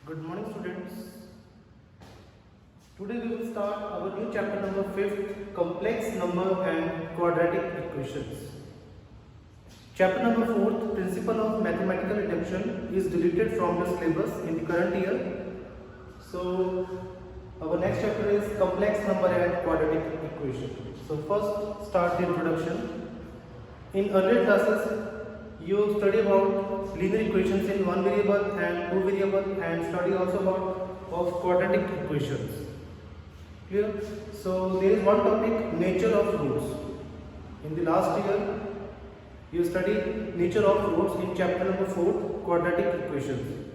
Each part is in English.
Good morning, students. Today we will start our new chapter number 5th, complex number and quadratic equations. Chapter number 4th, principle of mathematical reduction, is deleted from the syllabus in the current year. So our next chapter is complex number and quadratic equation. So first start the introduction. In earlier classes you study about linear equations in one variable and two variable, and study also about of quadratic equations. Clear? So there is one topic, nature of roots. In the last year you studied nature of roots in chapter number 4, quadratic equations.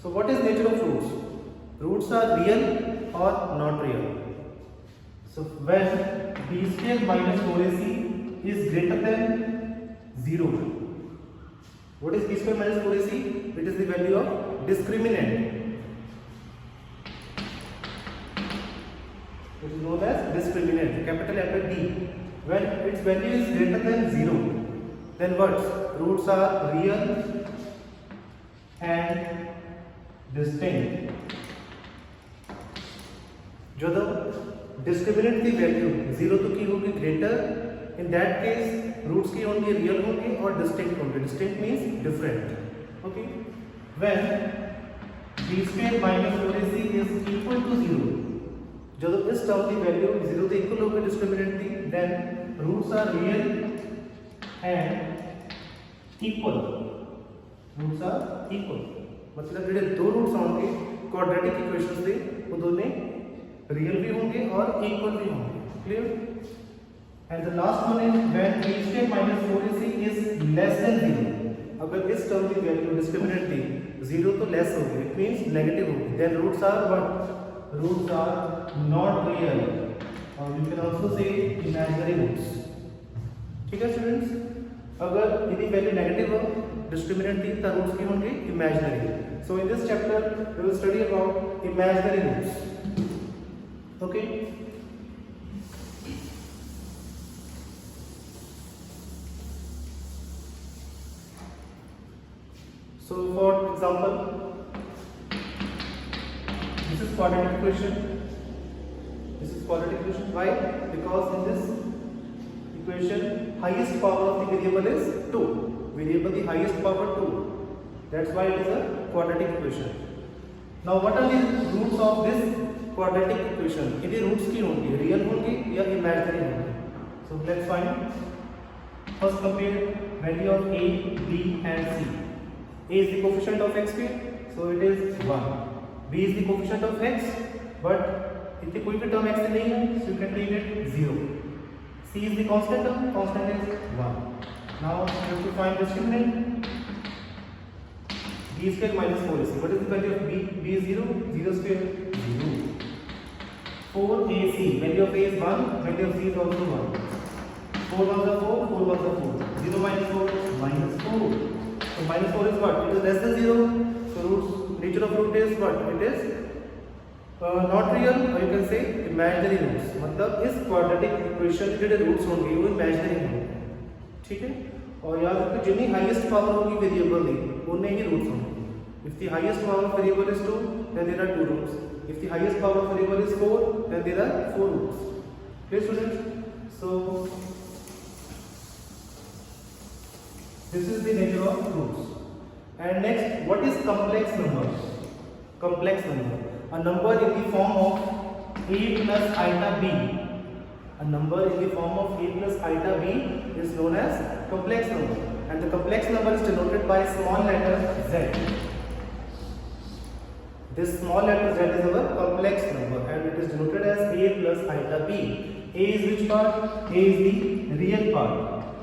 So what is nature of roots? Roots are real or not real. So when b square minus 4ac is greater than 0. What is b square minus 4ac? It is the value of discriminant. It is known as discriminant, capital letter D. When its value is greater than 0, then what? Roots are real and distinct. जो discriminant की value 0 तो की होगी greater, in that case roots की होंगी real होंगी और distinct होंगी. Distinct means different. Okay, when b square minus 4ac is equal to 0, जब इस टर्म की वैल्यू 0 तो इक्वल होगी डिस्क्रिमिनेंट की, then roots are real and equal. Roots are equal मतलब ਜਿਹੜੇ दो रूट्स होंगे क्वाड्रेटिक इक्वेशंस ਦੇ वो दोनों रियल भी होंगे और इक्वल भी होंगे. Clear? And the last one is when b square minus 4ac is less than 0. अगर इस टर्म की वैल्यू डिस्क्रिमिनेंट थी 0 तो लेस होगी, इट मींस नेगेटिव होगी, then roots are what? Roots are not real, और you can also say imaginary roots. ठीक है स्टूडेंट्स, अगर यदि वैल्यू नेगेटिव हो डिस्क्रिमिनेंट थी तो रूट्स की होंगे imaginary. So in this chapter we will study about imaginary roots. Okay. So for example, this is quadratic equation. This is quadratic equation. Why? Because in this equation highest power of the variable is 2. Variable the highest power 2. That's why it is a quadratic equation. Now what are the roots of this quadratic equation? इनके roots की होंगी real होंगी या imaginary होंगी. So let's find. First compare value of a, b and c. a is the coefficient of x square, so it is 1. b is the coefficient of x, but इतने कोई भी term x से नहीं है, so you can take it 0. c is the constant term, constant is 1. Now you have to find discriminant. b square minus 4ac. What is the value of b? b is 0, 0 square 0. 4ac, value of a is 1, value of c is also 1. 4 1s are 4, 4 1s are 4. 0 minus 4, minus 4. So minus 4 is what? It is less than 0. So roots, nature of root is what? It is not real, or you can say imaginary roots. मतलब इस quadratic equation के जो roots होंगे वो imaginary होंगे. ठीक है? और याद रखो जितनी highest power होगी variable में उतने ही roots होंगे. If the highest power of variable is 2, then there are 2 roots. If the highest power of variable is 4, then there are 4 roots. Okay students? So this is the nature of roots. And next, what is complex number? Complex number, a number in the form of a plus iota b. A number in the form of a plus iota b is known as complex number, and the complex number is denoted by small letter z. This small letter z is our complex number, and it is denoted as a plus iota b. A is which part? A is the real part,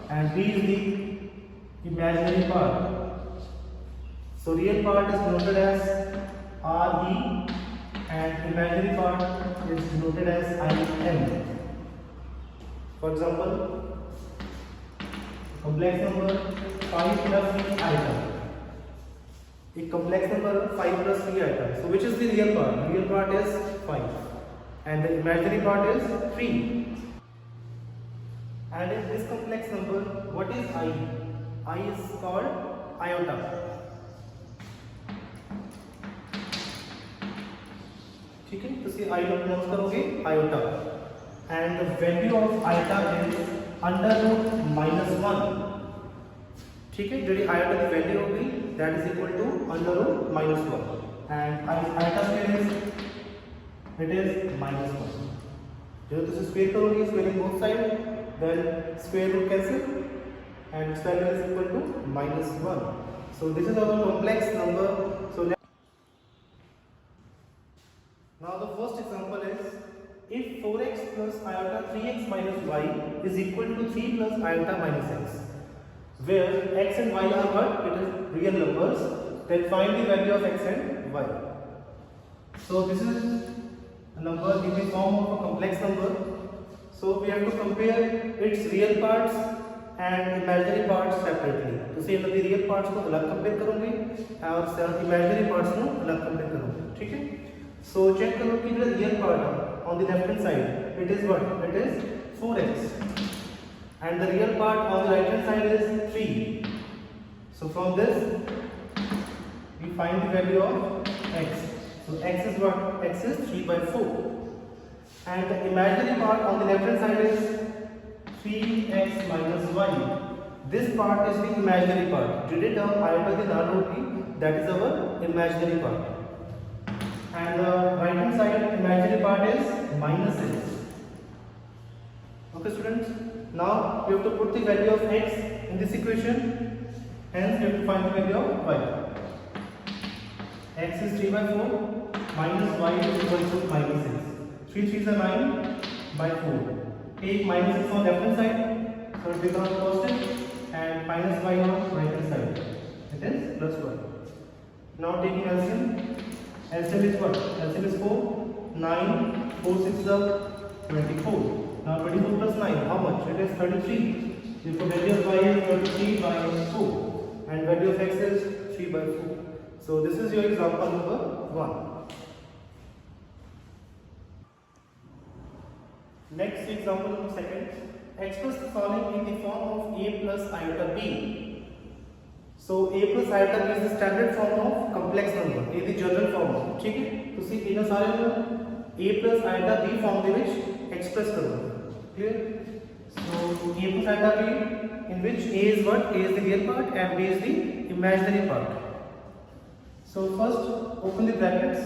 and b is the imaginary part. So real part is denoted as re, and imaginary part is denoted as im. For example, complex number 5 plus 3 iota. A complex number 5 plus 3 iota. So which is the real part? The real part is 5. and the imaginary part is 3. And in this complex number, what is I? I is called iota. ठीक है, तो इसे I में pronounce करोगे iota. And the value of iota is under root -1. ठीक है, जो iota की वैल्यू होगी that is equal to under root -1. And iota square is -1. जो तुम स्क्वायर करोगे squaring both side, then square root cancel and its value is equal to -1. So this is our complex number. So now the first example is, if 4x plus iota 3x minus y is equal to 3 plus iota minus x, where x and y are what? It is real numbers, then find the value of x and y. So this is a number in the form of a complex number. So we have to compare its real parts and imaginary parts separately. तो से मतलब real parts को अलग compare करूँगी और imaginary parts को अलग compare करूँगी, ठीक है? So check करो कि जो real part on the left hand side, it is what? It is 4x, and the real part on the right hand side is 3. So from this we find the value of x. So x is what? X is 3/4. And the imaginary part on the left hand side is 3x minus y. This part is the imaginary part. Today term iota the नाम होगी, that is our imaginary part. And the right hand side imaginary part is -x. Okay students, now we have to put the value of x in this equation. Hence we have to find the value of y. X is 3/4 minus y is equal to -6. 3 3s are 9/4. Take -6 on left hand side, so it becomes positive, and minus y on right hand side, it is +1. Now taking LCM, LCM is what? LCM is 4, 9, 4 6 are 24. Now 24 plus 9, how much? It is 33. Therefore value of y is 33/4, and value of x is 3/4. So this is your example number 1. Next example number 2. Express the following in the form of a plus iota b. So a plus iota b is the standard form of complex number. A the general form. ठीक है? तो सी इन्हें सारे को a plus iota b form ਦੇ ਵਿੱਚ express करो. Clear? So a plus iota b in which a is what? A is the real part and b is the imaginary part. So first open the brackets.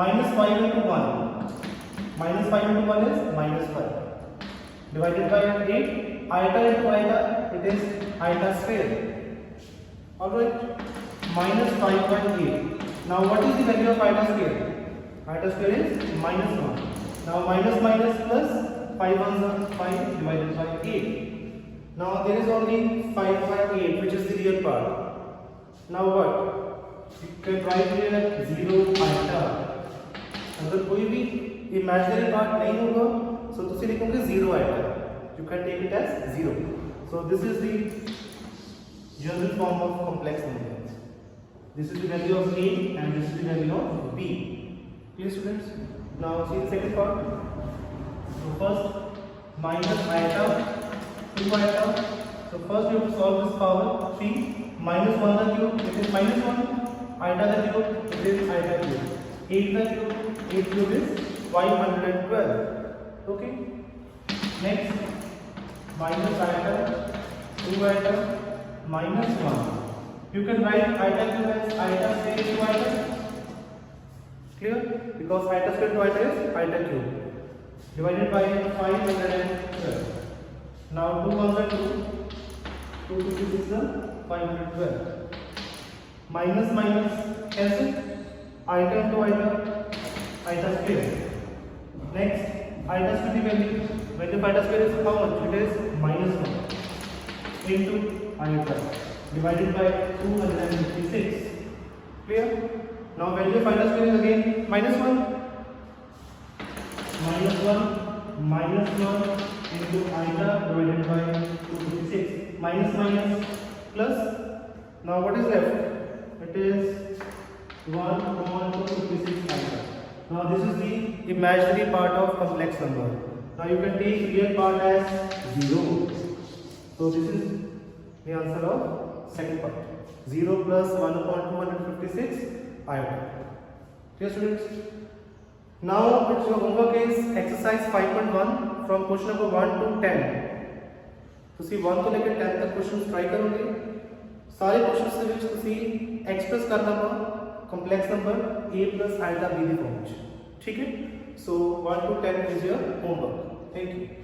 -5 into 1. -5 into 1 is -5. Divided by 8. Iota into iota, it is iota square. Alright. -5/8. Now what is the value of iota square? Iota square is -1. Now minus minus plus 5 ones are 5 divided by 8. Now there is only 5/8, which is the real part. Now what? You can write here 0 iota. अगर कोई भी imaginary part नहीं होगा, so तुसी लिखोगे 0 iota. You can take it as 0. So this is the general form of complex numbers. This is the value of a and this is the value of b. Clear students? Now see the second part. So first minus iota, 2 iota. So first you have to solve this power 3. -1 the cube, it is -1. Iota the cube, it is iota cube. 8 the cube, 8 cube is 512. Okay. Next, minus iota, 2 iota, -1. You can write iota cube as iota square to iota. Clear? Because iota square to iota is iota cube. Divided by 512. Now 2 ones are 2. 2 to 6 is 512. Minus minus cancel. Iota into iota. Iota square. Next, iota square value. Value of iota square is how much? It is -1 into iota divided by 256. Clear? Now value of iota square is again -1. -1 into iota divided by 256. Minus minus plus. Now what is left? It is 1 256 iota. Now this is the imaginary part of complex number. Now you can take real part as 0. So this is the answer of second part. 0 plus 1 upon 256 iota. Clear students? Now your homework is exercise 5.1 from question number 1 to 10. तो सी 1 ਤੋਂ ਲੈ ਕੇ 10 ਤੱਕ questions try ਕਰੋਗੇ ਸਾਰੇ questions ਦੇ ਵਿੱਚ ਤੁਸੀਂ express ਕਰਨਾ ਵਾ complex number a plus iota b ਦੇ ਫਾਰਮ ਵਿੱਚ ਠੀਕ ਹੈ ਸੋ 1 to 10 is your homework. Thank you.